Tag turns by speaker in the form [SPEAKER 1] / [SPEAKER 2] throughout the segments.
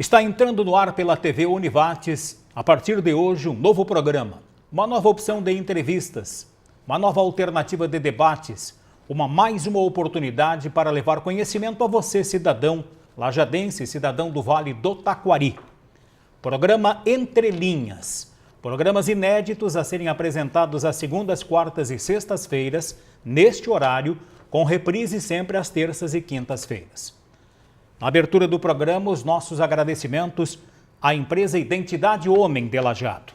[SPEAKER 1] Está entrando no ar pela TV Univates, a partir de hoje, um novo programa, uma nova opção de entrevistas, uma nova alternativa de debates, mais uma oportunidade para levar conhecimento a você, cidadão lajadense, cidadão do Vale do Taquari. Programa Entre Linhas, programas inéditos a serem apresentados às segundas, quartas e sextas-feiras, neste horário, com reprise sempre às terças e quintas-feiras. Na abertura do programa, os nossos agradecimentos à empresa Identidade Homem de Lajeado.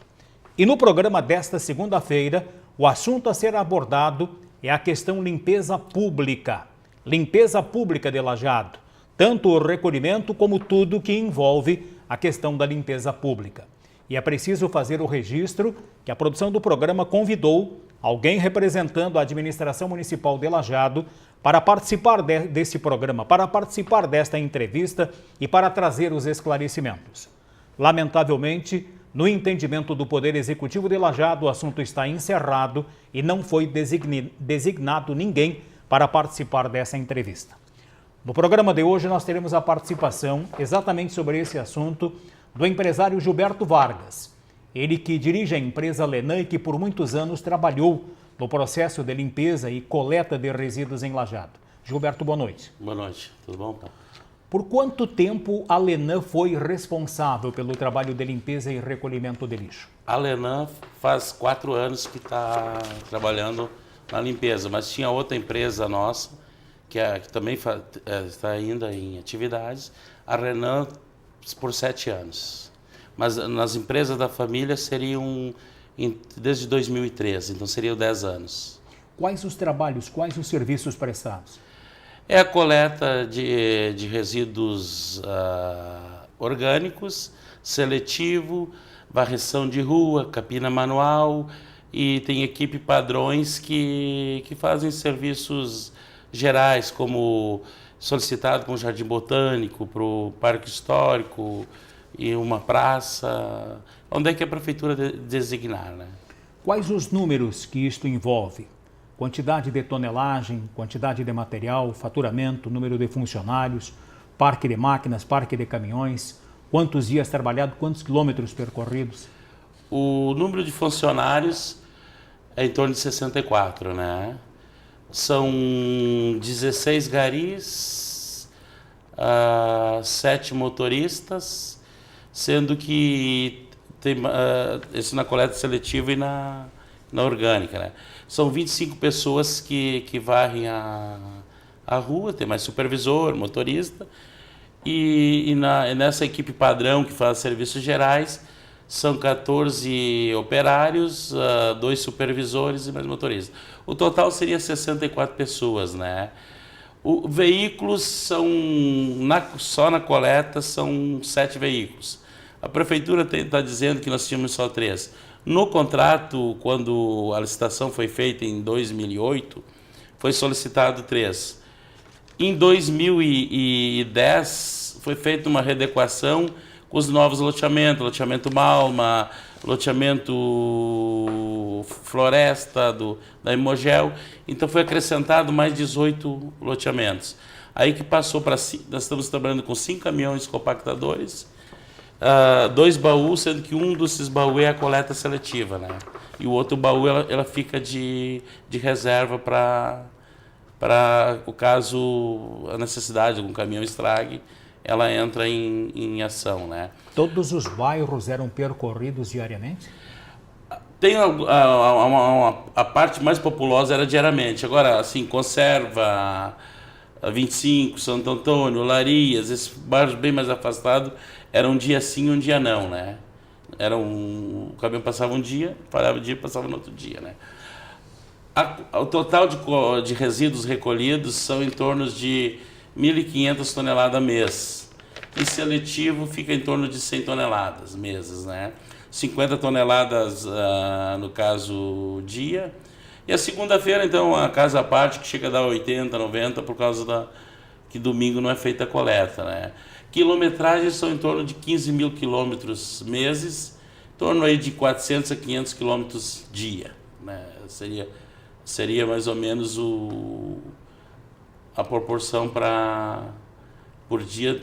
[SPEAKER 1] E no programa desta segunda-feira, o assunto a ser abordado é a questão limpeza pública. Limpeza pública de Lajeado, tanto o recolhimento como tudo que envolve a questão da limpeza pública. E é preciso fazer o registro que a produção do programa convidou alguém representando a administração municipal de Lajeado para participar desse programa, para participar desta entrevista e para trazer os esclarecimentos. Lamentavelmente, no entendimento do Poder Executivo de Lajeado, o assunto está encerrado e não foi designado ninguém para participar dessa entrevista. No programa de hoje, nós teremos a participação, exatamente sobre esse assunto, do empresário Gilberto Vargas. Ele que dirige a empresa Lenan e que por muitos anos trabalhou no processo de limpeza e coleta de resíduos em Lajeado. Gilberto, boa noite.
[SPEAKER 2] Boa noite, tudo bom, Paulo?
[SPEAKER 1] Por quanto tempo a Lenan foi responsável pelo trabalho de limpeza e recolhimento de lixo?
[SPEAKER 2] A Lenan faz 4 anos que está trabalhando na limpeza, mas tinha outra empresa nossa, que também está ainda em atividades, a Renan por 7 anos. Mas nas empresas da família seriam desde 2013, então seriam 10 anos.
[SPEAKER 1] Quais os trabalhos, quais os serviços prestados?
[SPEAKER 2] É a coleta de resíduos orgânicos, seletivo, varrição de rua, capina manual, e tem equipe padrões que fazem serviços gerais, como solicitado com o Jardim Botânico, para o Parque Histórico e uma praça, onde é que a prefeitura designar, né?
[SPEAKER 1] Quais os números que isto envolve? Quantidade de tonelagem, quantidade de material, faturamento, número de funcionários, parque de máquinas, parque de caminhões, quantos dias trabalhados, quantos quilômetros percorridos?
[SPEAKER 2] O número de funcionários é em torno de 64, né? São 16 garis, 7 motoristas, sendo que tem isso na coleta seletiva e na orgânica, né? São 25 pessoas que varrem a rua, tem mais supervisor, motorista, e nessa equipe padrão que faz serviços gerais, são 14 operários, 2 supervisores e mais motoristas. O total seria 64 pessoas, né? Veículos são, só na coleta, são 7 veículos. A prefeitura está dizendo que nós tínhamos só 3. No contrato, quando a licitação foi feita em 2008, foi solicitado 3. Em 2010, foi feita uma readequação com os novos loteamentos, loteamento Malma, loteamento Floresta, da Imogel. Então foi acrescentado mais 18 loteamentos. Aí que passou para... Nós estamos trabalhando com 5 caminhões compactadores, 2 baús, sendo que um desses baús é a coleta seletiva, né? E o outro baú ela fica de reserva para o caso, a necessidade de um caminhão estrague, ela entra em ação, né?
[SPEAKER 1] Todos os bairros eram percorridos diariamente?
[SPEAKER 2] Tem a parte mais populosa era diariamente. Agora, assim, Conserva, 25, Santo Antônio, Larias, esses bairros bem mais afastados, era um dia sim, um dia não, né? O caminhão passava um dia, parava um dia, passava no outro dia, né? O total de resíduos recolhidos são em torno de 1.500 toneladas mês. E seletivo fica em torno de 100 toneladas meses, né? 50 toneladas, no caso, dia. E a segunda-feira, então, a casa à parte, que chega a dar 80, 90, por causa que domingo não é feita a coleta, né? Quilometragens são em torno de 15 mil quilômetros meses, em torno aí de 400 a 500 quilômetros dia, né? Seria mais ou menos a proporção para por dia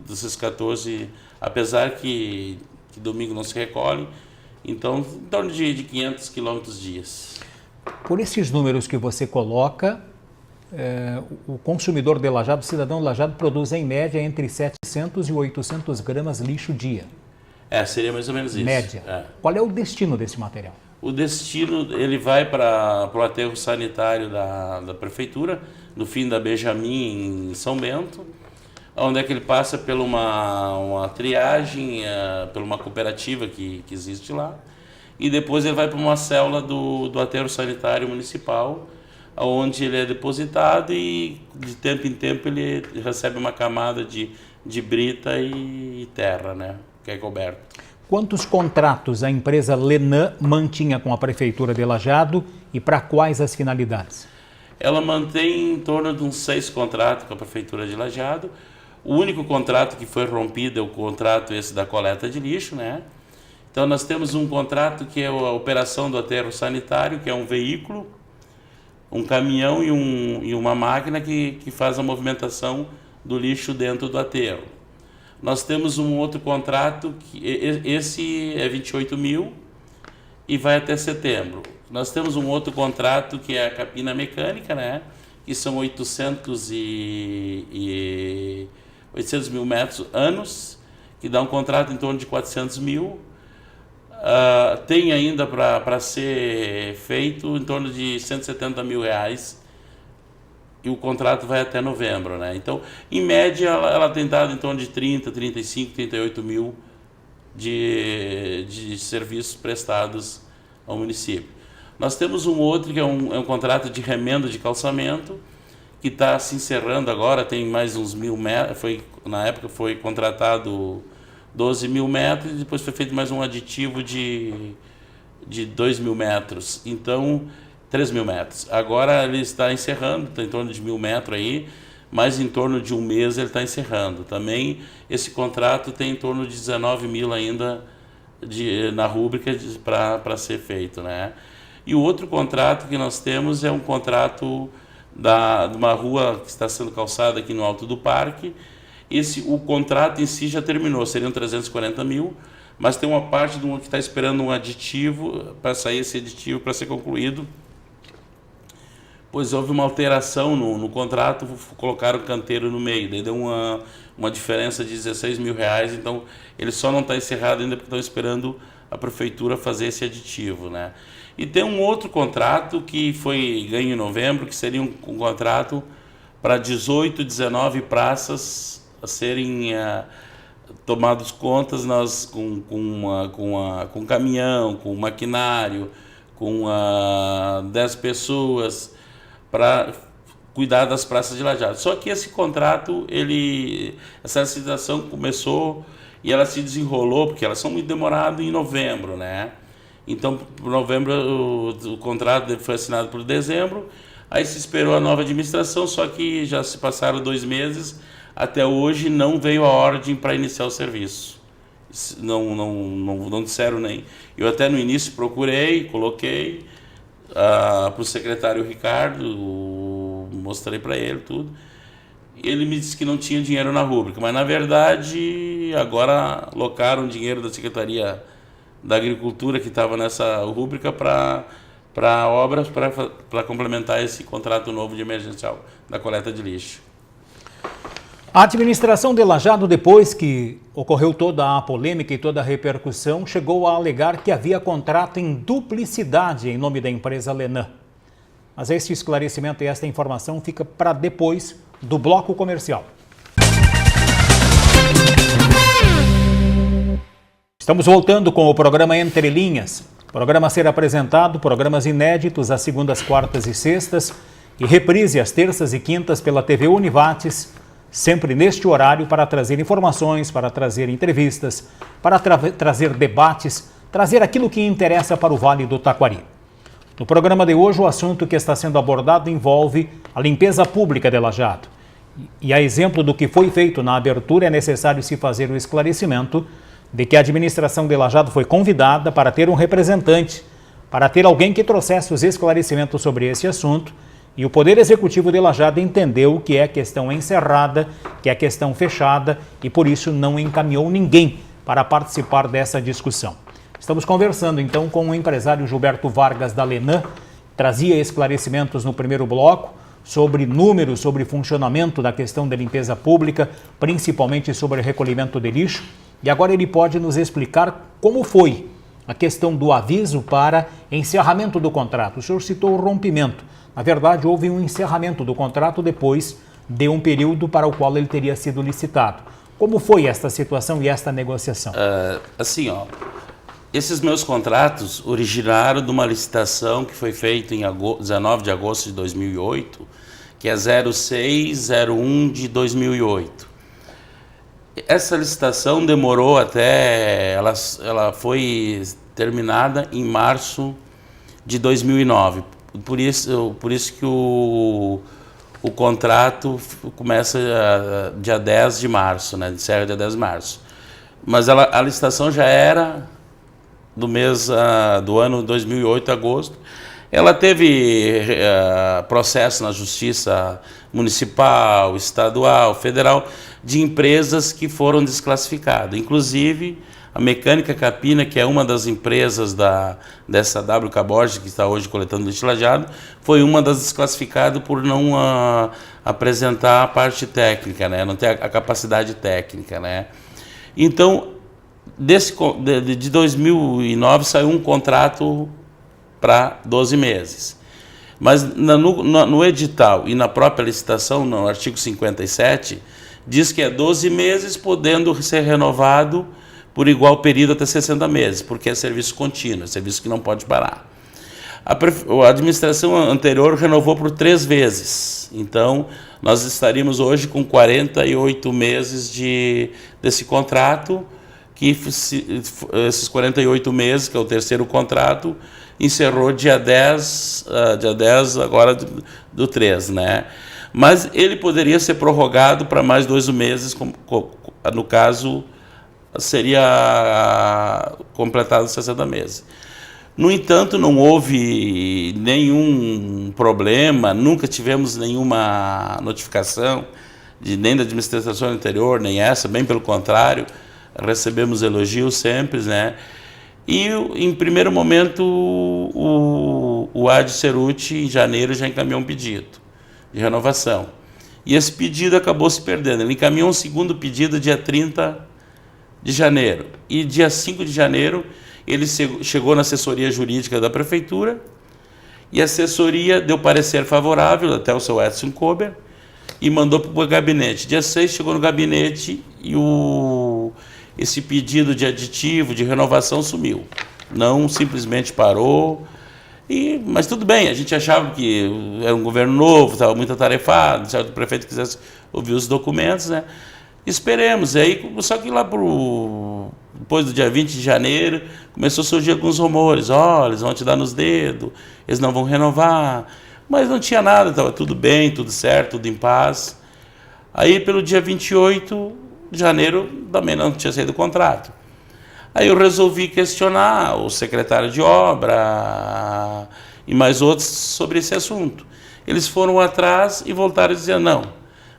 [SPEAKER 2] desses 14, apesar que domingo não se recolhe, então em torno de 500 quilômetros dias.
[SPEAKER 1] Por esses números que você coloca, o consumidor de Lajeado, o cidadão de Lajeado, produz em média entre 700 e 800 gramas lixo dia.
[SPEAKER 2] Seria mais ou menos isso.
[SPEAKER 1] Média. Qual é o destino desse material?
[SPEAKER 2] O destino, ele vai para o aterro sanitário da prefeitura, no fim da Benjamin, em São Bento, onde é que ele passa por uma triagem, por uma cooperativa que existe lá, e depois ele vai para uma célula do aterro sanitário municipal, onde ele é depositado e de tempo em tempo ele recebe uma camada de brita e terra, né, que é coberto.
[SPEAKER 1] Quantos contratos a empresa Lenan mantinha com a Prefeitura de Lajeado e para quais as finalidades?
[SPEAKER 2] Ela mantém em torno de uns 6 contratos com a Prefeitura de Lajeado. O único contrato que foi rompido é o contrato esse da coleta de lixo, né? Então nós temos um contrato que é a operação do aterro sanitário, que é um veículo, um caminhão e uma máquina que faz a movimentação do lixo dentro do aterro. Nós temos um outro contrato, esse é 28 mil e vai até setembro. Nós temos um outro contrato que é a capina mecânica, né? Que são 800 mil metros anos, que dá um contrato em torno de 400 mil. Tem ainda para ser feito em torno de 170 mil reais. E o contrato vai até novembro, né? Então, em média, ela tem dado em torno de 30, 35, 38 mil de serviços prestados ao município. Nós temos um outro que é um contrato de remendo de calçamento, que está se encerrando agora, tem mais uns 1.000 metros, na época foi contratado 12 mil metros e depois foi feito mais um aditivo de 2 mil metros. Então, 3 mil metros. Agora ele está encerrando, está em torno de 1.000 metros aí, mas em torno de um mês ele está encerrando. Também esse contrato tem em torno de 19 mil ainda na rúbrica para ser feito, né? E o outro contrato que nós temos é um contrato de uma rua que está sendo calçada aqui no Alto do Parque. O contrato em si já terminou, seriam 340 mil, mas tem uma parte que está esperando um aditivo, para sair esse aditivo para ser concluído, pois houve uma alteração no contrato, colocaram o canteiro no meio, daí deu uma diferença de 16 mil reais, então ele só não está encerrado ainda porque estão esperando a prefeitura fazer esse aditivo, né? E tem um outro contrato que foi ganho em novembro, que seria um contrato para 18, 19 praças a serem tomados contas com caminhão, com maquinário, com 10 pessoas, para cuidar das praças de Lajeado. Só que esse contrato, essa licitação começou e ela se desenrolou, porque elas são muito demoradas em novembro, né? Então, por novembro, o contrato foi assinado por dezembro, aí se esperou a nova administração, só que já se passaram 2 meses, até hoje não veio a ordem para iniciar o serviço. Não disseram nem. Eu até no início procurei, coloquei para o secretário Ricardo, mostrei para ele tudo. Ele me disse que não tinha dinheiro na rúbrica, mas na verdade agora alocaram dinheiro da Secretaria da Agricultura que estava nessa rúbrica para obras para complementar esse contrato novo de emergencial da coleta de lixo.
[SPEAKER 1] A administração de Lajeado, depois que ocorreu toda a polêmica e toda a repercussão, chegou a alegar que havia contrato em duplicidade em nome da empresa Lenan. Mas este esclarecimento e esta informação fica para depois do bloco comercial. Estamos voltando com o programa Entre Linhas. Programa a ser apresentado, programas inéditos às segundas, quartas e sextas e reprise às terças e quintas pela TV Univates, sempre neste horário para trazer informações, para trazer entrevistas, para trazer debates, trazer aquilo que interessa para o Vale do Taquari. No programa de hoje, o assunto que está sendo abordado envolve a limpeza pública de Lajeado. E a exemplo do que foi feito na abertura, é necessário se fazer o esclarecimento de que a administração de Lajeado foi convidada para ter um representante, para ter alguém que trouxesse os esclarecimentos sobre esse assunto E o Poder Executivo de Lajeado entendeu que é questão encerrada, que é questão fechada e por isso não encaminhou ninguém para participar dessa discussão. Estamos conversando então com o empresário Gilberto Vargas da Lenan, trazia esclarecimentos no primeiro bloco sobre números, sobre funcionamento da questão da limpeza pública, principalmente sobre recolhimento de lixo. E agora ele pode nos explicar como foi a questão do aviso para encerramento do contrato. O senhor citou o rompimento. Na verdade, houve um encerramento do contrato depois de um período para o qual ele teria sido licitado. Como foi esta situação e esta negociação?
[SPEAKER 2] Esses meus contratos originaram de uma licitação que foi feita em 19 de agosto de 2008, que é 0601 de 2008. Essa licitação demorou até... Ela foi terminada em março de 2009. Por isso que o contrato começa dia 10 de março, né? Encerra dia 10 de março. Mas a licitação já era do mês do ano 2008, agosto. Ela teve processo na Justiça Municipal, Estadual, Federal, de empresas que foram desclassificadas. Inclusive, a Mecânica Capina, que é uma das empresas dessa WK Borges, que está hoje coletando lixo lajeado, foi uma das desclassificadas por não apresentar a técnica, né? Não ter a capacidade técnica, né? Então, de 2009 saiu um contrato para 12 meses. Mas no edital e na própria licitação, no artigo 57, diz que é 12 meses, podendo ser renovado por igual período até 60 meses, porque é serviço contínuo, é serviço que não pode parar. A administração anterior renovou por 3 vezes, então nós estaríamos hoje com 48 meses desse contrato, que esses 48 meses, que é o terceiro contrato, encerrou dia 10 agora do 3, né? Mas ele poderia ser prorrogado para mais 2 meses, no caso, seria completado 60 meses. No entanto, não houve nenhum problema, nunca tivemos nenhuma notificação, nem da administração anterior, nem essa, bem pelo contrário, recebemos elogios sempre, né? E, em primeiro momento, o Adi Ceruti, em janeiro, já encaminhou um pedido de renovação. E esse pedido acabou se perdendo. Ele encaminhou um segundo pedido dia 30 de janeiro. E dia 5 de janeiro, ele chegou na assessoria jurídica da prefeitura e a assessoria deu parecer favorável, até o seu Edson Kober, e mandou para o gabinete. Dia 6 chegou no gabinete e esse pedido de aditivo, de renovação, sumiu. Não simplesmente parou. Mas tudo bem, a gente achava que era um governo novo, estava muito atarefado, se o prefeito quisesse ouvir os documentos, né? Esperemos. Só que lá depois do dia 20 de janeiro, começou a surgir alguns rumores. Olha, eles vão te dar nos dedos, eles não vão renovar. Mas não tinha nada, estava tudo bem, tudo certo, tudo em paz. Aí, pelo dia 28 de janeiro, também não tinha saído o contrato. Aí eu resolvi questionar o secretário de obra e mais outros sobre esse assunto. Eles foram atrás e voltaram a dizer, não,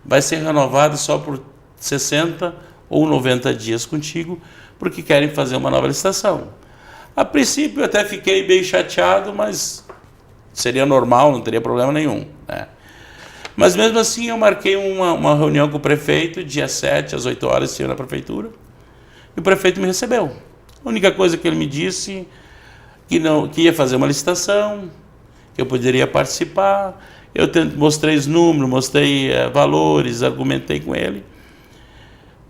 [SPEAKER 2] vai ser renovado só por 60 ou 90 dias contigo, porque querem fazer uma nova licitação. A princípio eu até fiquei bem chateado, mas seria normal, não teria problema nenhum, né? Mas mesmo assim eu marquei uma reunião com o prefeito, dia 7, às 8 horas, estive na prefeitura, e o prefeito me recebeu. A única coisa que ele me disse, que ia fazer uma licitação, que eu poderia participar. Eu mostrei os números, mostrei valores, argumentei com ele.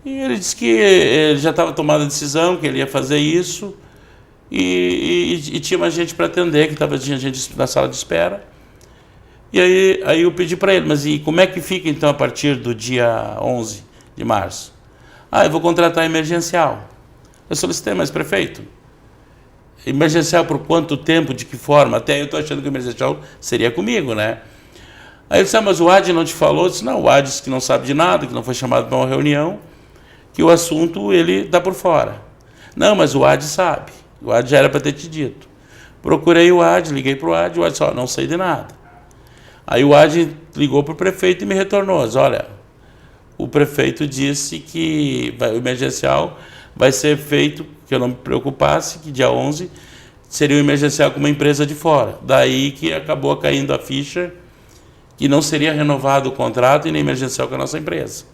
[SPEAKER 2] E ele disse que ele já estava tomada a decisão, que ele ia fazer isso, e tinha mais gente para atender, tinha gente na sala de espera. E aí eu pedi para ele, mas e como é que fica então a partir do dia 11 de março? Eu vou contratar emergencial. Eu solicitei, mas prefeito, emergencial por quanto tempo, de que forma? Até eu estou achando que o emergencial seria comigo, né? Aí ele disse, mas o Adi não te falou? Eu disse, não, o Adi disse que não sabe de nada, que não foi chamado para uma reunião, que o assunto ele está por fora. Não, mas o Adi sabe, o Adi já era para ter te dito. Procurei o Adi, liguei para o Adi disse, não sei de nada. Aí o AD ligou para o prefeito e me retornou, olha, o prefeito disse que o emergencial vai ser feito, que eu não me preocupasse, que dia 11 seria um emergencial com uma empresa de fora. Daí que acabou caindo a ficha que não seria renovado o contrato e nem emergencial com a nossa empresa.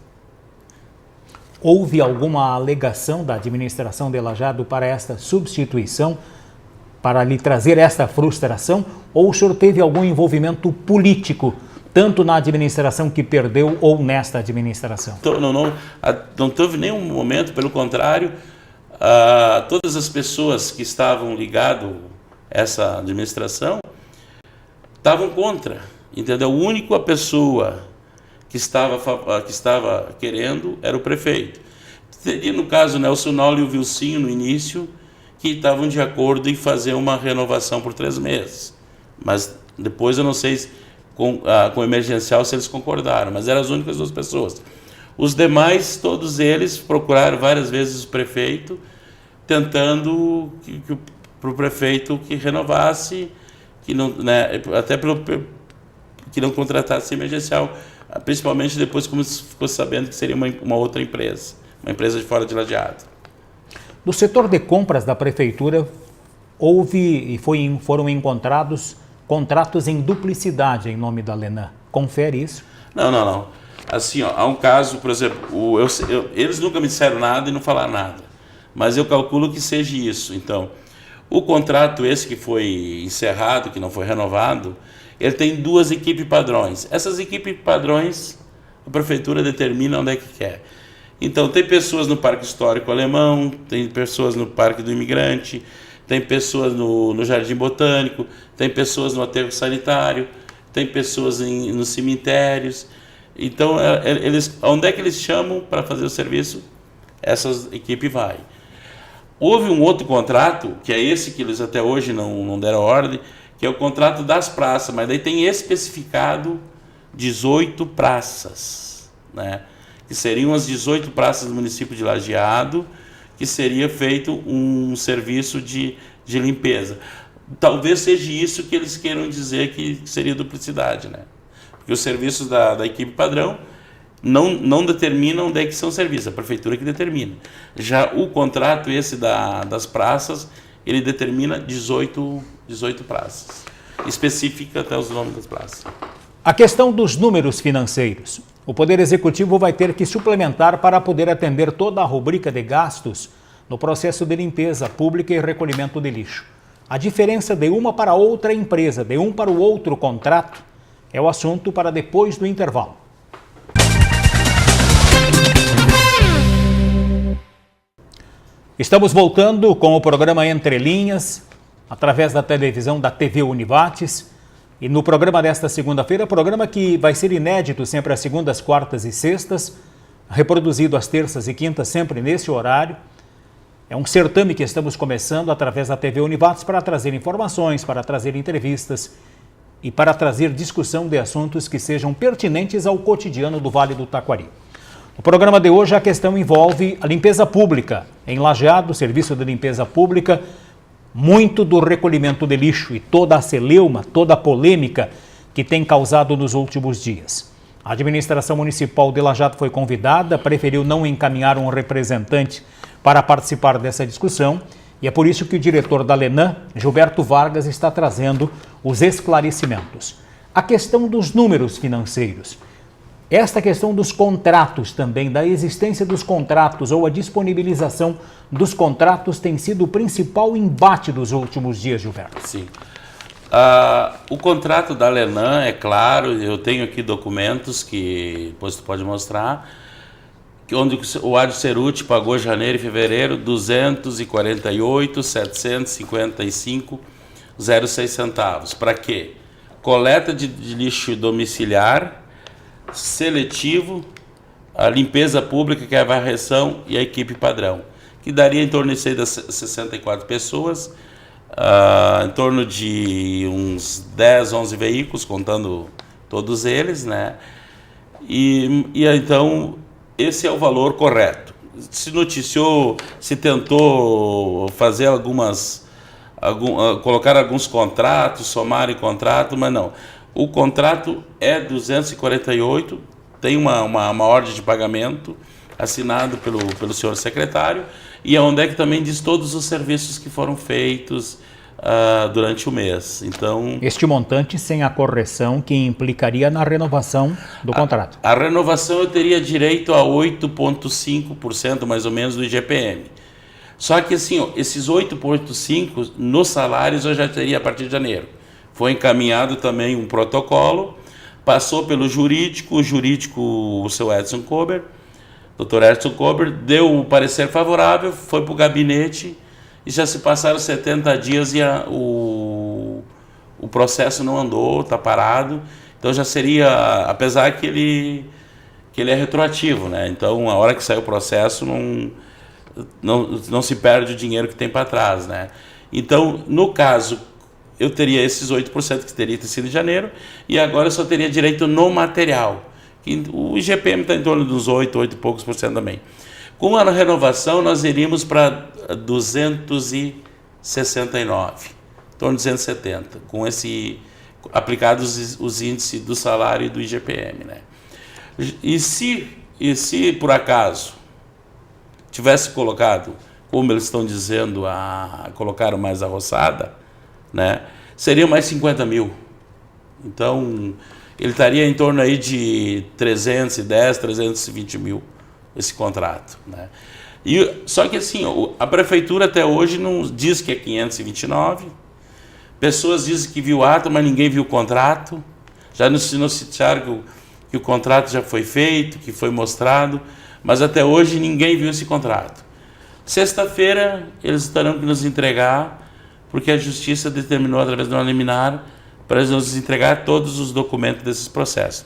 [SPEAKER 1] Houve alguma alegação da administração de Lajeado para esta substituição, para lhe trazer esta frustração? Ou o senhor teve algum envolvimento político, tanto na administração que perdeu ou nesta administração?
[SPEAKER 2] Não teve nenhum momento, pelo contrário, todas as pessoas que estavam ligadas a essa administração estavam contra, entendeu? A única pessoa que estava querendo era o prefeito. Teria, no caso, Nelson Noli e o Vilcinho, no início, que estavam de acordo em fazer uma renovação por 3 meses. Mas depois eu não sei se com o emergencial se eles concordaram, mas eram as únicas 2 pessoas. Os demais, todos eles, procuraram várias vezes o prefeito, tentando para o prefeito que renovasse, que não, né, até que não contratasse emergencial, principalmente depois como ficou sabendo que seria uma outra empresa, uma empresa de fora de Lajeado.
[SPEAKER 1] No setor de compras da prefeitura, foram encontrados contratos em duplicidade em nome da Lenan. Confere isso?
[SPEAKER 2] Não. Assim, há um caso, por exemplo, eles nunca me disseram nada e não falaram nada, mas eu calculo que seja isso. Então, o contrato esse que foi encerrado, que não foi renovado, ele tem 2 equipes padrões. Essas equipes padrões, a prefeitura determina onde é que quer. Então, tem pessoas no Parque Histórico Alemão, tem pessoas no Parque do Imigrante, tem pessoas no Jardim Botânico, tem pessoas no aterro sanitário, tem pessoas nos cemitérios. Então, onde é que eles chamam para fazer o serviço? Essas equipes vai. Houve um outro contrato, que é esse que eles até hoje não deram ordem, que é o contrato das praças, mas daí tem especificado 18 praças, né? Que seriam as 18 praças do município de Lajeado, que seria feito um serviço de limpeza. Talvez seja isso que eles queiram dizer que seria duplicidade, né? Porque os serviços da equipe padrão não determinam onde é que são serviços, a prefeitura que determina. Já o contrato esse das praças, ele determina 18 praças. Especifica até os nomes das praças.
[SPEAKER 1] A questão dos números financeiros. O Poder Executivo vai ter que suplementar para poder atender toda a rubrica de gastos no processo de limpeza pública e recolhimento de lixo. A diferença de uma para outra empresa, de um para o outro contrato, é o assunto para depois do intervalo. Estamos voltando com o programa Entre Linhas, através da televisão da TV Univates. E no programa desta segunda-feira, programa que vai ser inédito sempre às segundas, quartas e sextas, reproduzido às terças e quintas, sempre nesse horário. É um certame que estamos começando através da TV Univates para trazer informações, para trazer entrevistas e para trazer discussão de assuntos que sejam pertinentes ao cotidiano do Vale do Taquari. No programa de hoje, a questão envolve a limpeza pública. Em Lajeado, serviço de limpeza pública, muito do recolhimento de lixo e toda a celeuma, toda a polêmica que tem causado nos últimos dias. A administração municipal de Lajeado foi convidada, preferiu não encaminhar um representante para participar dessa discussão e é por isso que o diretor da Lenan, Gilberto Vargas, está trazendo os esclarecimentos. A questão dos números financeiros. Esta questão dos contratos também, da existência dos contratos ou a disponibilização dos contratos tem sido o principal embate dos últimos dias, Gilberto.
[SPEAKER 2] Sim. O contrato da Lenan, é claro, eu tenho aqui documentos que depois tu pode mostrar, onde o Ádio Ceruti pagou janeiro e fevereiro 248.755,06 centavos. Para quê? Coleta de lixo domiciliar, seletivo, a limpeza pública, que é a varreção, e a equipe padrão, que daria em torno de 64 pessoas, em torno de uns 10, 11 veículos, contando todos eles, né? E então, esse é o valor correto. Se noticiou, se tentou fazer colocar alguns contratos, somar em contrato, mas não. O contrato é 248, tem uma ordem de pagamento assinado pelo senhor secretário, e onde é que também diz todos os serviços que foram feitos durante o mês. Então,
[SPEAKER 1] este montante sem a correção que implicaria na renovação do contrato.
[SPEAKER 2] A renovação eu teria direito a 8,5% mais ou menos do IGPM. Só que assim, esses 8,5% nos salários eu já teria a partir de janeiro. Foi encaminhado também um protocolo, passou pelo jurídico, o seu Edson Kober, Dr. Edson Kober, deu o parecer favorável, foi para o gabinete e já se passaram 70 dias e o processo não andou, está parado. Então já seria, apesar que ele é retroativo, né? Então a hora que sair o processo não se perde o dinheiro que tem para trás, né? Então, no caso, eu teria esses 8% que teria sido em janeiro, e agora eu só teria direito no material. O IGPM está em torno dos 8 e poucos por cento também. Com a renovação, nós iríamos para 269, em torno de 270, com aplicados os índices do salário e do IGPM, né? E se por acaso tivesse colocado, como eles estão dizendo, colocaram mais a roçada, né, seriam mais 50 mil. Então, ele estaria em torno aí de 310, 320 mil, esse contrato, né? Só que assim, a prefeitura até hoje não diz que é 529, pessoas dizem que viu ato, mas ninguém viu o contrato, já nos noticiaram que o contrato já foi feito, que foi mostrado, mas até hoje ninguém viu esse contrato. Sexta-feira eles terão que nos entregar, porque a Justiça determinou através de uma liminar para eles nos entregar todos os documentos desses processos.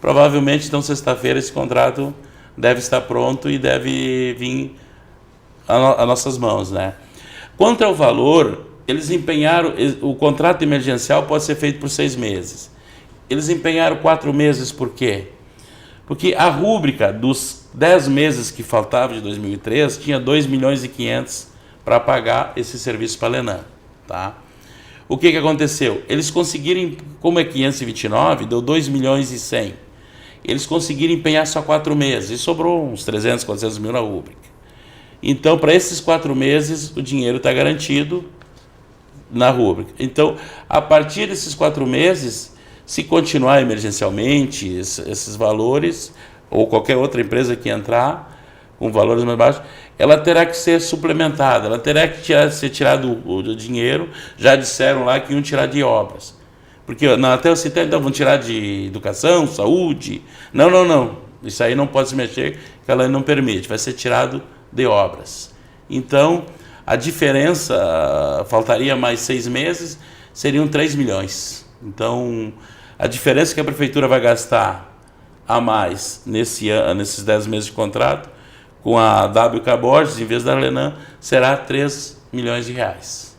[SPEAKER 2] Provavelmente, então, sexta-feira esse contrato deve estar pronto e deve vir a nossas mãos, né? Quanto ao valor, eles empenharam, o contrato emergencial pode ser feito por 6 meses. Eles empenharam 4 meses, por quê? Porque a rúbrica dos 10 meses que faltavam de 2003 tinha 2,5 milhões para pagar esse serviço para a Lenan, tá? O que aconteceu? Eles conseguiram, como é 529, deu 2,1 milhões. Eles conseguiram empenhar só 4 meses e sobrou uns 300, 400 mil na rúbrica. Então, para esses 4 meses, o dinheiro está garantido na rúbrica. Então, a partir desses 4 meses, se continuar emergencialmente esses valores, ou qualquer outra empresa que entrar com valores mais baixos, ela terá que ser suplementada, ela terá que ser tirado o dinheiro. Já disseram lá que iam tirar de obras. Porque até eu citei, então vão tirar de educação, saúde. Não. Isso aí não pode se mexer, que ela não permite, vai ser tirado de obras. Então, a diferença, faltaria mais 6 meses, seriam 3 milhões. Então, a diferença que a prefeitura vai gastar a mais nesses 10 meses de contrato, com a WK Borges, em vez da Lenan, será 3 milhões de reais.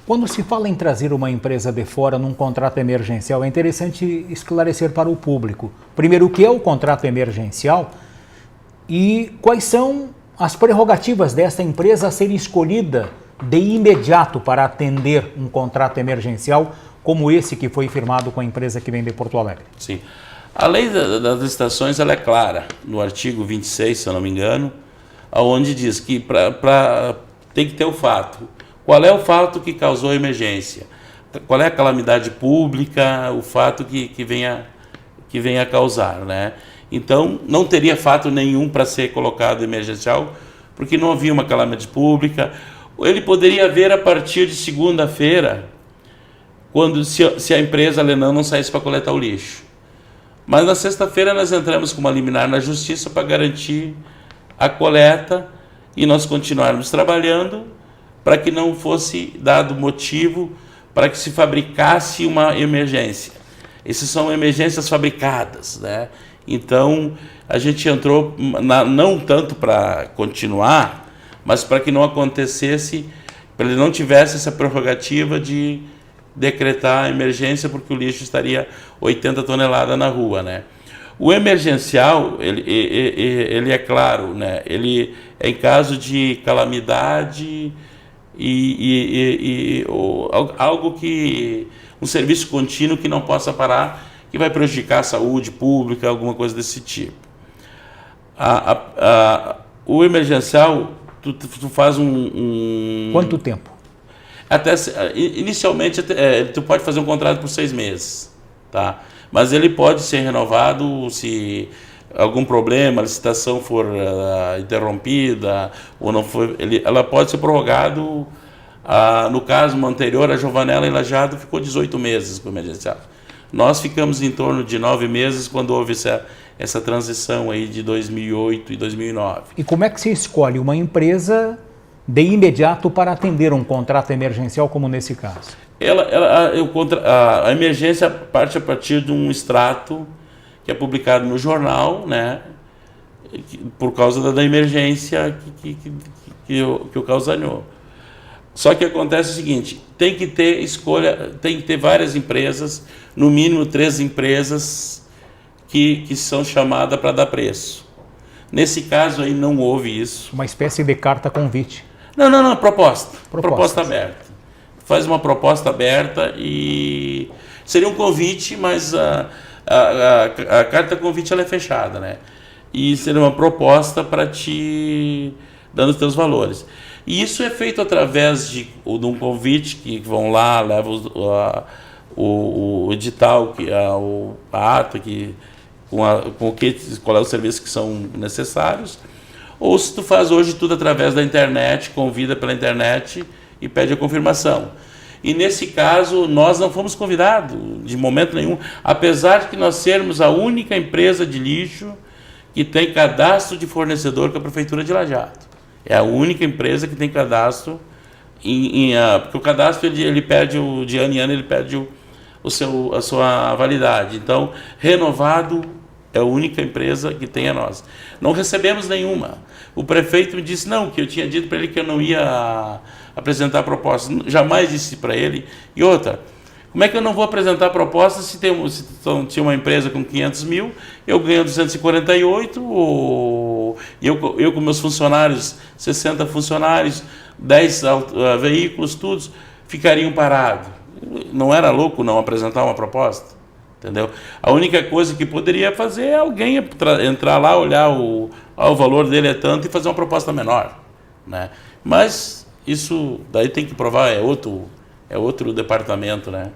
[SPEAKER 1] Quando se fala em trazer uma empresa de fora num contrato emergencial, é interessante esclarecer para o público. Primeiro, o que é o contrato emergencial e quais são as prerrogativas dessa empresa a ser escolhida de imediato para atender um contrato emergencial como esse que foi firmado com a empresa que vem de Porto Alegre.
[SPEAKER 2] Sim. A lei das licitações ela é clara, no artigo 26, se eu não me engano, onde diz que tem que ter o fato. Qual é o fato que causou a emergência? Qual é a calamidade pública, o fato que venha a causar, né? Então, não teria fato nenhum para ser colocado emergencial, porque não havia uma calamidade pública. Ele poderia haver a partir de segunda-feira, se a empresa Lenan não saísse para coletar o lixo. Mas na sexta-feira nós entramos com uma liminar na justiça para garantir a coleta e nós continuarmos trabalhando para que não fosse dado motivo para que se fabricasse uma emergência. Essas são emergências fabricadas, né? Então, a gente entrou não tanto para continuar, mas para que não acontecesse, para ele não tivesse essa prerrogativa de decretar a emergência, porque o lixo estaria 80 toneladas na rua, né? O emergencial, ele é claro, né? Ele é em caso de calamidade ou algo que um serviço contínuo que não possa parar, que vai prejudicar a saúde pública, alguma coisa desse tipo. O emergencial, tu faz
[SPEAKER 1] Quanto tempo?
[SPEAKER 2] Inicialmente, tu pode fazer um contrato por 6 meses, tá? Mas ele pode ser renovado se algum problema, a licitação for interrompida, ou não for, ela pode ser prorrogado. No caso anterior, a Giovanella em Lajeado ficou 18 meses com o emergencial. Nós ficamos em torno de 9 meses quando houve essa transição aí de 2008 e 2009.
[SPEAKER 1] E como é que se escolhe uma empresa de imediato para atender um contrato emergencial como nesse caso?
[SPEAKER 2] A emergência parte a partir de um extrato que é publicado no jornal, né, por causa da emergência que ocasionou. Só que acontece o seguinte, tem que ter escolha, tem que ter várias empresas, no mínimo 3 empresas que são chamadas para dar preço. Nesse caso aí não houve isso.
[SPEAKER 1] Uma espécie de carta convite.
[SPEAKER 2] Não, proposta aberta. Faz uma proposta aberta e seria um convite, mas a carta convite ela é fechada, né? E seria uma proposta para te dando os teus valores. E isso é feito através de um convite que vão lá, levam o edital, a ata, qual é o serviço que são necessários. Ou se tu faz hoje tudo através da internet, convida pela internet e pede a confirmação. E nesse caso, nós não fomos convidados de momento nenhum, apesar de que nós sermos a única empresa de lixo que tem cadastro de fornecedor com a Prefeitura de Lajeado. É a única empresa que tem cadastro, porque o cadastro ele perde, de ano em ano, ele perde a sua validade. Então, renovado é a única empresa que tem a nossa. Não recebemos nenhuma. O prefeito me disse, não, que eu tinha dito para ele que eu não ia apresentar proposta. Jamais disse para ele. E outra, como é que eu não vou apresentar proposta se tinha uma empresa com 500 mil, eu ganho 248, eu com meus funcionários, 60 funcionários, 10 veículos, todos ficariam parados. Não era louco não apresentar uma proposta? Entendeu? A única coisa que poderia fazer é alguém entrar lá, olhar o valor dele é tanto e fazer uma proposta menor, né? Mas isso daí tem que provar, é outro departamento, né?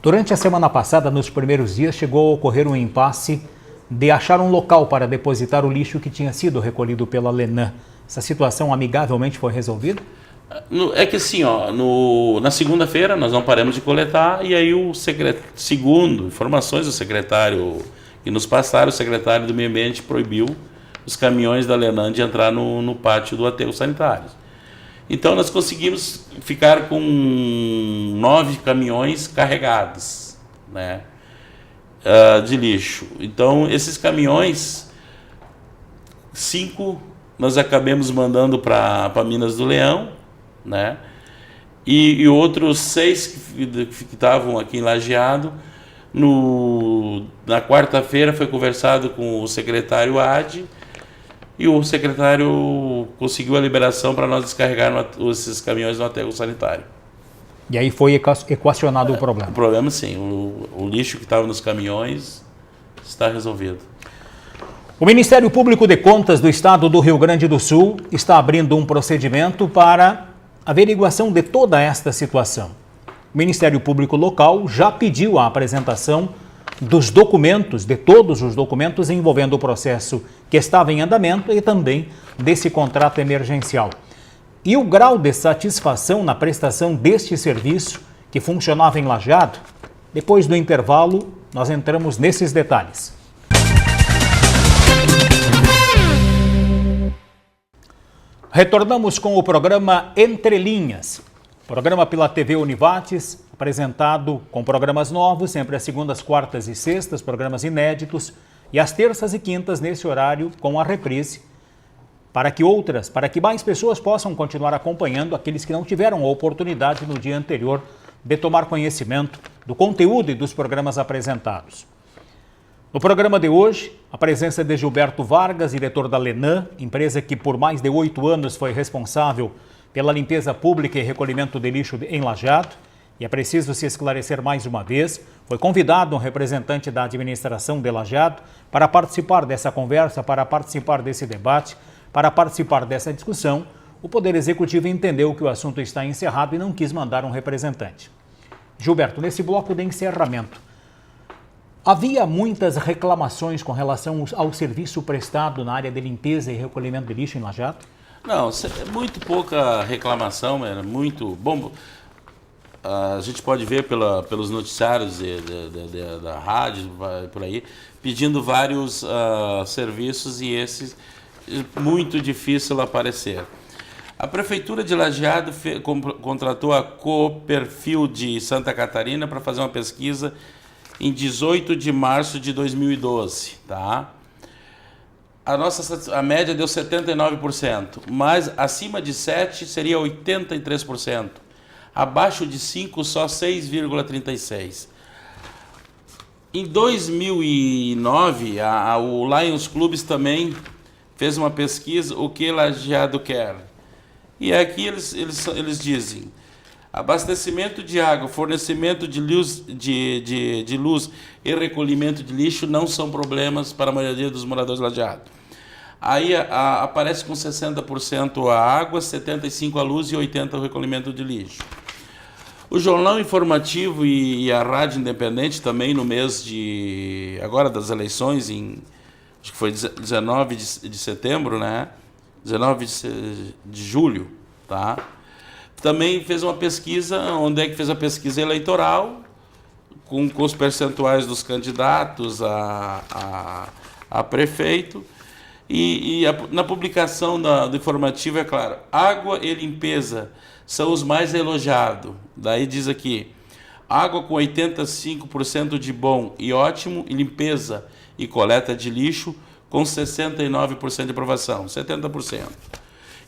[SPEAKER 1] Durante a semana passada, nos primeiros dias, chegou a ocorrer um impasse de achar um local para depositar o lixo que tinha sido recolhido pela Lenan. Essa situação amigavelmente foi resolvida?
[SPEAKER 2] É que assim, na segunda-feira nós não paramos de coletar e aí segundo informações do secretário que nos passaram, o secretário do Meio Ambiente proibiu os caminhões da Lenan de entrar no pátio do aterro sanitário. Então nós conseguimos ficar com 9 caminhões carregados, né, de lixo. Então esses caminhões, 5 nós acabamos mandando para Minas do Leão, né? E outros 6 que estavam aqui em Lajeado, na quarta-feira foi conversado com o secretário Adi e o secretário conseguiu a liberação para nós descarregar esses caminhões no aterro sanitário.
[SPEAKER 1] E aí foi equacionado o problema?
[SPEAKER 2] O problema, sim. O lixo que estava nos caminhões está resolvido.
[SPEAKER 1] O Ministério Público de Contas do Estado do Rio Grande do Sul está abrindo um procedimento para averiguação de toda esta situação. O Ministério Público local já pediu a apresentação dos documentos, de todos os documentos envolvendo o processo que estava em andamento e também desse contrato emergencial. E o grau de satisfação na prestação deste serviço, que funcionava em Lajeado, depois do intervalo, nós entramos nesses detalhes. Retornamos com o programa Entre Linhas, programa pela TV Univates, apresentado com programas novos, sempre às segundas, quartas e sextas, programas inéditos, e às terças e quintas, nesse horário, com a reprise, para que mais pessoas possam continuar acompanhando, aqueles que não tiveram a oportunidade no dia anterior de tomar conhecimento do conteúdo e dos programas apresentados. No programa de hoje, a presença de Gilberto Vargas, diretor da Lenan, empresa que por mais de 8 anos foi responsável pela limpeza pública e recolhimento de lixo em Lajeado, E é preciso se esclarecer mais uma vez. Foi convidado um representante da administração de Lajeado para participar dessa conversa, para participar desse debate, para participar dessa discussão. O Poder Executivo entendeu que o assunto está encerrado e não quis mandar um representante. Gilberto, nesse bloco de encerramento, havia muitas reclamações com relação ao serviço prestado na área de limpeza e recolhimento de lixo em Lajeado?
[SPEAKER 2] Não, muito pouca reclamação, era muito bom. A gente pode ver pelos noticiários da rádio, por aí, pedindo vários serviços e esses muito difícil aparecer. A Prefeitura de Lajeado contratou a Coperfil de Santa Catarina para fazer uma pesquisa em 18 de março de 2012, tá? A média deu 79%, mas acima de 7 seria 83%. Abaixo de 5, só 6,36%. Em 2009, o Lions Clubes também fez uma pesquisa, o que Lajeado quer. E aqui eles dizem: abastecimento de água, fornecimento de luz, de luz e recolhimento de lixo não são problemas para a maioria dos moradores de Lajeado. Aí aparece com 60% a água, 75% a luz e 80% o recolhimento de lixo. O Jornal Informativo e a Rádio Independente também no mês agora das eleições, acho que foi 19 de setembro, né? 19 de julho, tá? Também fez uma pesquisa, onde é que fez a pesquisa eleitoral, com os percentuais dos candidatos a prefeito, na publicação do informativo, é claro, água e limpeza são os mais elogiados. Daí diz aqui, água com 85% de bom e ótimo, e limpeza e coleta de lixo com 69% de aprovação, 70%.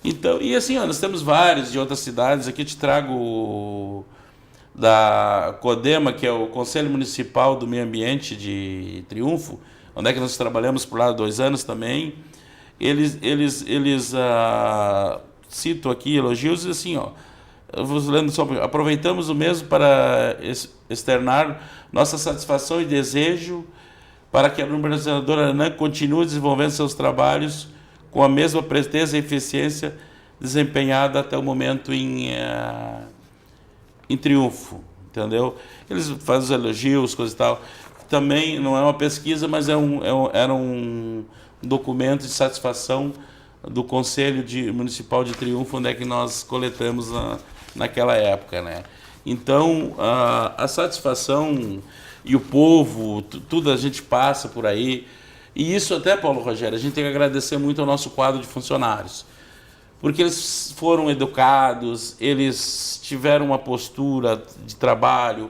[SPEAKER 2] Então, e assim, nós temos vários de outras cidades. Aqui eu te trago da CODEMA, que é o Conselho Municipal do Meio Ambiente de Triunfo, onde é que nós trabalhamos por lá há 2 anos também. Eles citam aqui elogios, assim, eu vou lendo só, aproveitamos o mesmo para externar nossa satisfação e desejo para que a urbanizadora ANAM continue desenvolvendo seus trabalhos com a mesma presteza e eficiência desempenhada até o momento em Triunfo, entendeu? Eles fazem os elogios, coisas e tal. Também não é uma pesquisa, mas era um documento de satisfação do Conselho Municipal de Triunfo, onde é que nós coletamos naquela época, né? Então, a satisfação e o povo, tudo a gente passa por aí. E isso até, Paulo Rogério, a gente tem que agradecer muito ao nosso quadro de funcionários. Porque eles foram educados, eles tiveram uma postura de trabalho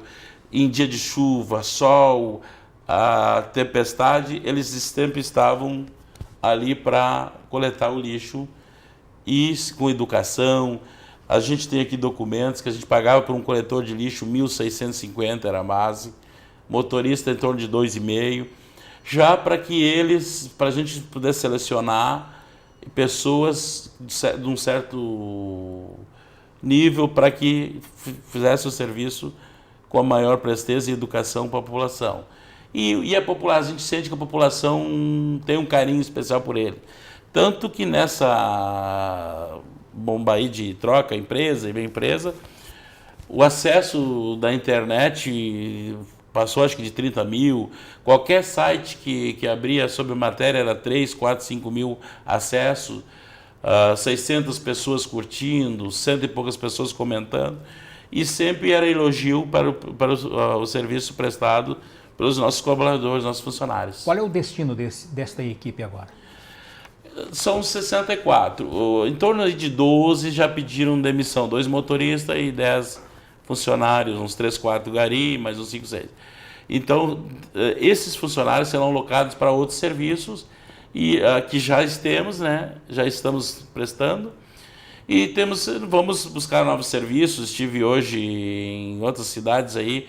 [SPEAKER 2] em dia de chuva, sol, a tempestade, eles sempre estavam ali para coletar o lixo e com educação. A gente tem aqui documentos que a gente pagava por um coletor de lixo 1.650, era a base, motorista em torno de 2,5, já para a gente pudesse selecionar pessoas de um certo nível para que fizesse o serviço com a maior presteza e educação para a população. E a gente sente que a população tem um carinho especial por ele. Tanto que nessa bomba aí de troca, empresa e bem empresa, o acesso da internet passou acho que de 30 mil. Qualquer site que abria sobre matéria era 3, 4, 5 mil acessos, 600 pessoas curtindo, 100 e poucas pessoas comentando. E sempre era elogio para o serviço prestado pelos nossos colaboradores, nossos funcionários.
[SPEAKER 1] Qual é o destino desta equipe agora?
[SPEAKER 2] São 64. Em torno de 12 já pediram demissão. 2 motoristas e 10 funcionários, uns 3, 4 gari, mais uns 5, 6. Então, esses funcionários serão alocados para outros serviços e que já estamos prestando. E vamos buscar novos serviços. Estive hoje em outras cidades aí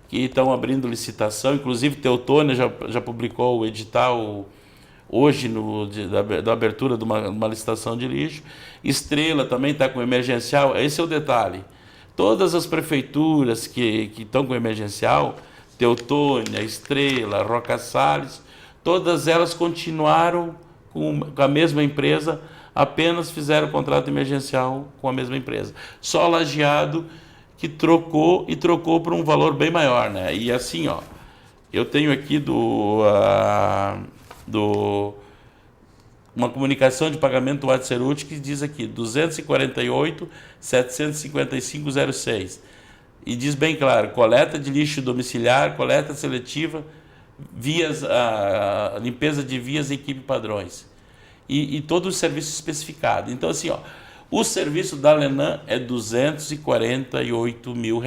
[SPEAKER 2] que estão abrindo licitação, inclusive Teutônia já publicou o edital hoje da abertura de uma licitação de lixo. Estrela também está com emergencial. Esse é o detalhe. Todas as prefeituras que estão com emergencial, Teutônia, Estrela, Roca Salles, todas elas continuaram com a mesma empresa, apenas fizeram contrato emergencial com a mesma empresa. Só Lajeado que trocou por um valor bem maior, né? E assim, ó, eu tenho aqui uma comunicação de pagamento do Adserut que diz aqui 248.755,06 e diz bem claro: coleta de lixo domiciliar, coleta seletiva, vias, limpeza de vias, equipe padrões e todo o serviço especificado. Então assim, ó, o serviço da Lenan é R$248 mil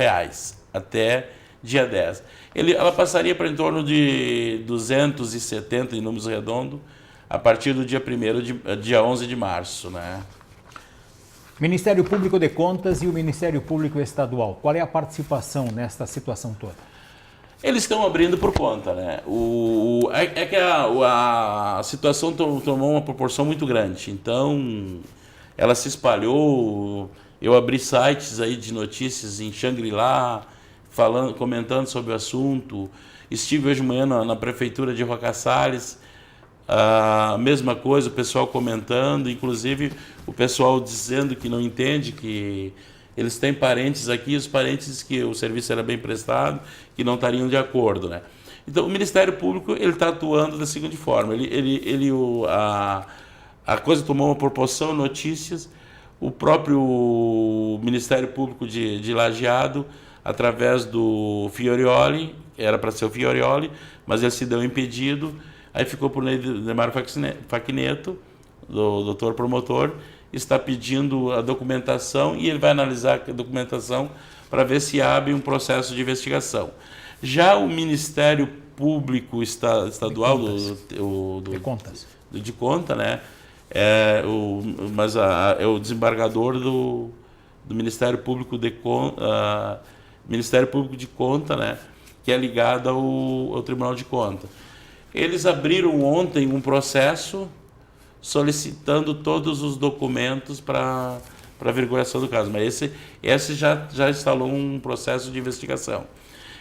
[SPEAKER 2] até dia 10. Ela passaria para em torno de 270 em números redondos a partir do dia 11 de março, né?
[SPEAKER 1] Ministério Público de Contas e o Ministério Público Estadual, qual é a participação nesta situação toda?
[SPEAKER 2] Eles estão abrindo por conta, né? É que a situação tomou uma proporção muito grande, então ela se espalhou. Eu abri sites aí de notícias em Xangri-Lá, comentando sobre o assunto. Estive hoje de manhã na prefeitura de Roca Salles, a mesma coisa, o pessoal comentando, inclusive o pessoal dizendo que não entende, que eles têm parentes aqui, os parentes que o serviço era bem prestado, que não estariam de acordo, né? Então o Ministério Público ele está atuando da seguinte forma: a coisa tomou uma proporção, notícias, o próprio Ministério Público de Lajeado, através do Fiorioli, era para ser o Fiorioli, mas ele se deu impedido, aí ficou por Neymar Facchineto, do doutor promotor, está pedindo a documentação e ele vai analisar a documentação para ver se abre um processo de investigação. Já o Ministério Público Estadual
[SPEAKER 1] de Contas,
[SPEAKER 2] de conta, né? É o desembargador do Ministério Público Ministério Público de Conta, né? Que é ligado ao Tribunal de Conta. Eles abriram ontem um processo solicitando todos os documentos para averiguação do caso, mas esse já instalou um processo de investigação.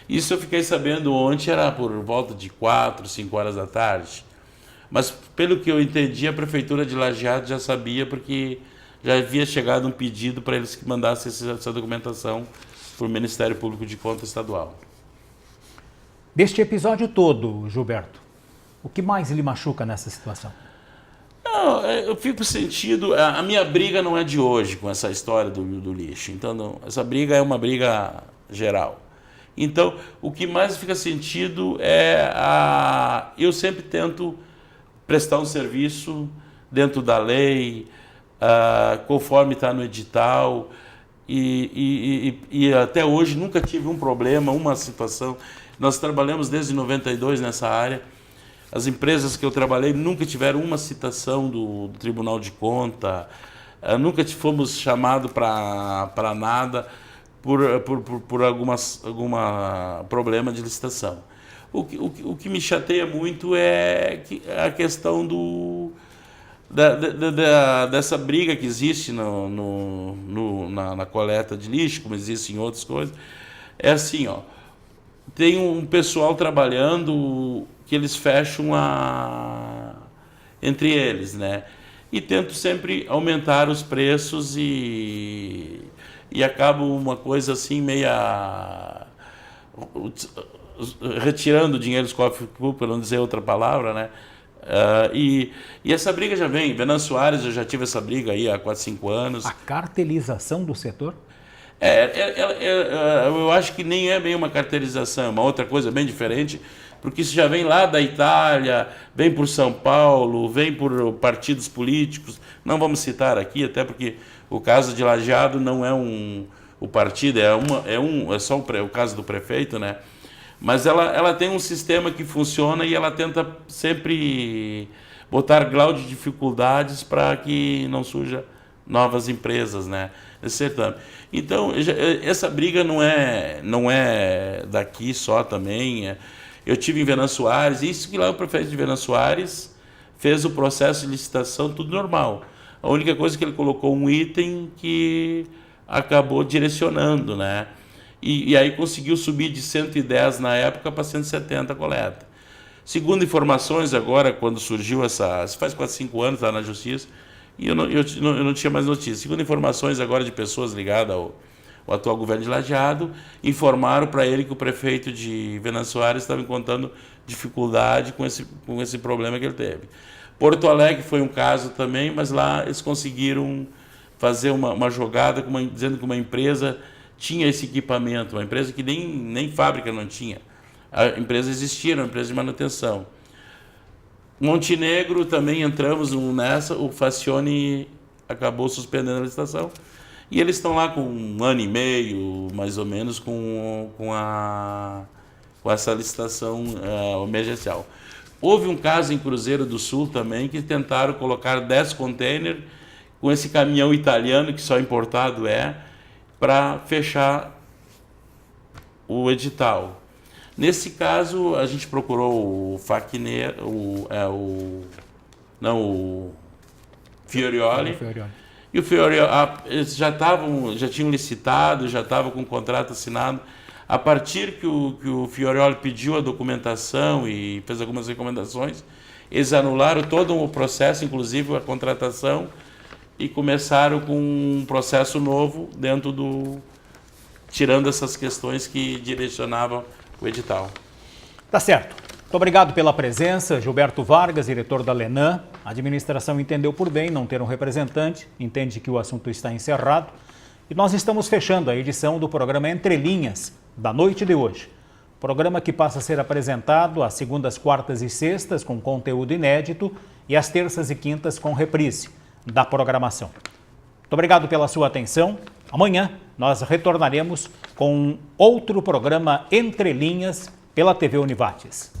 [SPEAKER 2] Isso eu fiquei sabendo ontem, era por volta de 4, 5 horas da tarde, mas pelo que eu entendi, a Prefeitura de Lajeado já sabia, porque já havia chegado um pedido para eles que mandassem essa documentação para o Ministério Público de Conta Estadual.
[SPEAKER 1] Deste episódio todo, Gilberto, o que mais lhe machuca nessa situação?
[SPEAKER 2] Não, eu fico sentindo, a minha briga não é de hoje com essa história do lixo, então essa briga é uma briga geral. Então, o que mais fica sentido eu sempre tento prestar um serviço dentro da lei, conforme está no edital, e até hoje nunca tive um problema, uma situação. Nós trabalhamos desde 92 nessa área. As empresas que eu trabalhei nunca tiveram uma citação do Tribunal de Conta, nunca fomos chamados para nada por algum problema de licitação. O que me chateia muito é a questão dessa briga que existe na coleta de lixo, como existe em outras coisas. É assim, ó, tem um pessoal trabalhando que eles fecham entre eles, né? E tentam sempre aumentar os preços e acaba uma coisa assim meia retirando dinheiro dos cofres públicos, para não dizer outra palavra, né? E essa briga já vem. Venâncio Soares, eu já tive essa briga aí há 4, 5 anos.
[SPEAKER 1] A cartelização do setor?
[SPEAKER 2] Eu acho que nem é bem uma cartelização, é uma outra coisa bem diferente, porque isso já vem lá da Itália, vem por São Paulo, vem por partidos políticos. Não vamos citar aqui, até porque o caso de Lajeado não é o partido, é só o caso do prefeito, né? Mas ela tem um sistema que funciona e ela tenta sempre botar grau de dificuldades para que não surja novas empresas, né? Esse certame. Então, essa briga não é daqui só também. Eu tive em Venâncio Soares, isso que lá o prefeito de Venâncio Soares fez o processo de licitação, tudo normal. A única coisa que ele colocou um item que acabou direcionando, né? E aí conseguiu subir de 110 na época para 170 a coleta. Segundo informações agora, quando surgiu essa... faz quase 5 anos, está na Justiça, e eu não tinha mais notícia. Segundo informações agora de pessoas ligadas ao atual governo de Lajeado, informaram para ele que o prefeito de Venâncio Soares estava encontrando dificuldade com esse problema que ele teve. Porto Alegre foi um caso também, mas lá eles conseguiram fazer uma jogada dizendo que uma empresa tinha esse equipamento, uma empresa que nem fábrica não tinha. A empresa existia, era uma empresa de manutenção. Montenegro também entramos nessa, o Facione acabou suspendendo a licitação, e eles estão lá com 1 ano e meio, mais ou menos, com essa licitação emergencial. Houve um caso em Cruzeiro do Sul também, que tentaram colocar 10 containers com esse caminhão italiano, que só importado para fechar o edital. Nesse caso, a gente procurou o Facchineiro, o Fiorioli. E o Fiorioli, eles já tinham licitado, já estavam com o contrato assinado. A partir que o Fiorioli pediu a documentação e fez algumas recomendações, eles anularam todo o processo, inclusive a contratação, e começaram com um processo novo tirando essas questões que direcionavam o edital.
[SPEAKER 1] Tá certo. Muito obrigado pela presença, Gilberto Vargas, diretor da Lenan. A administração entendeu por bem não ter um representante, entende que o assunto está encerrado. E nós estamos fechando a edição do programa Entre Linhas, da noite de hoje. Programa que passa a ser apresentado às segundas, quartas e sextas com conteúdo inédito e às terças e quintas com reprise da programação. Muito obrigado pela sua atenção. Amanhã nós retornaremos com outro programa Entre Linhas pela TV Univates.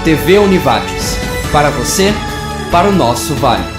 [SPEAKER 3] TV Univates. Para você, para o nosso Vale.